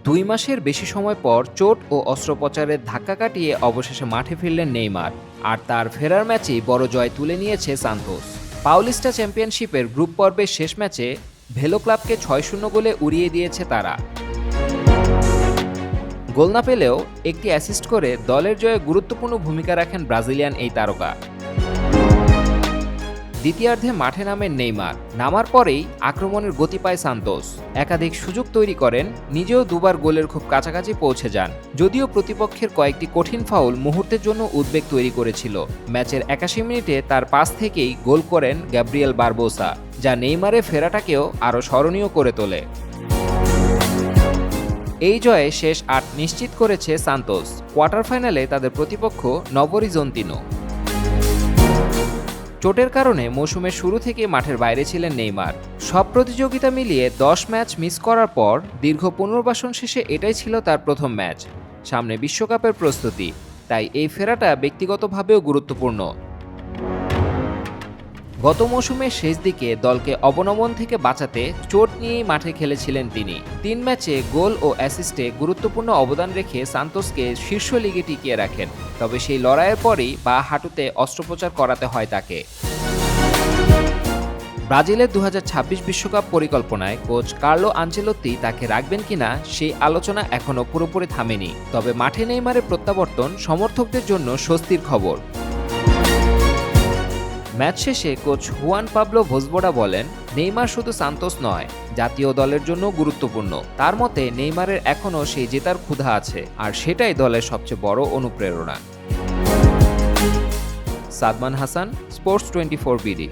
2 মাসের বেশি সময় পর চোট ও অস্ত্রোপচারের ধাক্কা কাটিয়ে অবশেষে মাঠে ফিরলেন নেইমার। আর তার ফেরার ম্যাচেই বড় জয় তুলে নিয়েছে সান্তোস। পাউলিস্টা চ্যাম্পিয়নশিপের গ্রুপ পর্বের শেষ ম্যাচে ভেলো ক্লাবকে 6-0 গোলে উড়িয়ে দিয়েছে তারা। গোল না পেলেও একটি অ্যাসিস্ট করে দলের জয়ে গুরুত্বপূর্ণ ভূমিকা রাখেন ব্রাজিলিয়ান এই তারকা। দ্বিতীয়ার্ধে মাঠে নামেন নেইমার। নামার পরেই আক্রমণের গতি পায় সান্তোস। একাধিক সুযোগ তৈরি করেন, নিজেও দুবার গোলের খুব কাছাকাছি পৌঁছে যান। যদিও প্রতিপক্ষের কয়েকটি কঠিন ফাউল মুহূর্তের জন্য উদ্বেগ তৈরি করেছিল। ম্যাচের 81 মিনিটে তার পাস থেকেই গোল করেন গ্যাব্রিয়েল বারবোসা, যা নেইমারের ফেরাটাকেও আরও স্মরণীয় করে তোলে। এই জয়ে শেষ 8 নিশ্চিত করেছে সান্তোস। কোয়ার্টার ফাইনালে তাদের প্রতিপক্ষ নবরিজন্তিনো। চোটের কারণে মৌসুমের শুরু থেকে মাঠের বাইরে ছিলেন নেইমার। সব প্রতিযোগিতা মিলিয়ে 10 ম্যাচ মিস করার পর দীর্ঘ পুনর্বাসন শেষে এটাই ছিল তার প্রথম ম্যাচ। সামনে বিশ্বকাপের প্রস্তুতি, তাই এই ফেরাটা ব্যক্তিগতভাবেও গুরুত্বপূর্ণ। গত মৌসুমের শেষ দিকে দলকে অবনমন থেকে বাঁচাতে চোট নিয়েই মাঠে খেলেছিলেন তিনি। 3 ম্যাচে গোল ও অ্যাসিস্টে গুরুত্বপূর্ণ অবদান রেখে সান্তোসকে শীর্ষ লিগে টিকিয়ে রাখেন। তবে সেই লড়াইয়ের পরেই বাঁ হাঁটুতে অস্ত্রোপচার করাতে হয় তাকে। ব্রাজিলের 2026 বিশ্বকাপ পরিকল্পনায় কোচ কার্লো আনচেলোত্তি তাকে রাখবেন কিনা সেই আলোচনা এখনও পুরোপুরি থামেনি। তবে মাঠে নেইমারের প্রত্যাবর্তন সমর্থকদের জন্য স্বস্তির খবর। ম্যাচ শেষে কোচ হুয়ান পাবলো ভোসবোডা বলেন, নেইমার শুধু সান্তোস নয়, জাতীয় দলের জন্য গুরুত্বপূর্ণ। তার মতে নেইমারের এখনও সেই জেতার ক্ষুধা আছে, আর সেটাই দলের সবচেয়ে বড় অনুপ্রেরণা। Sadman Hasan, sports 24 BD.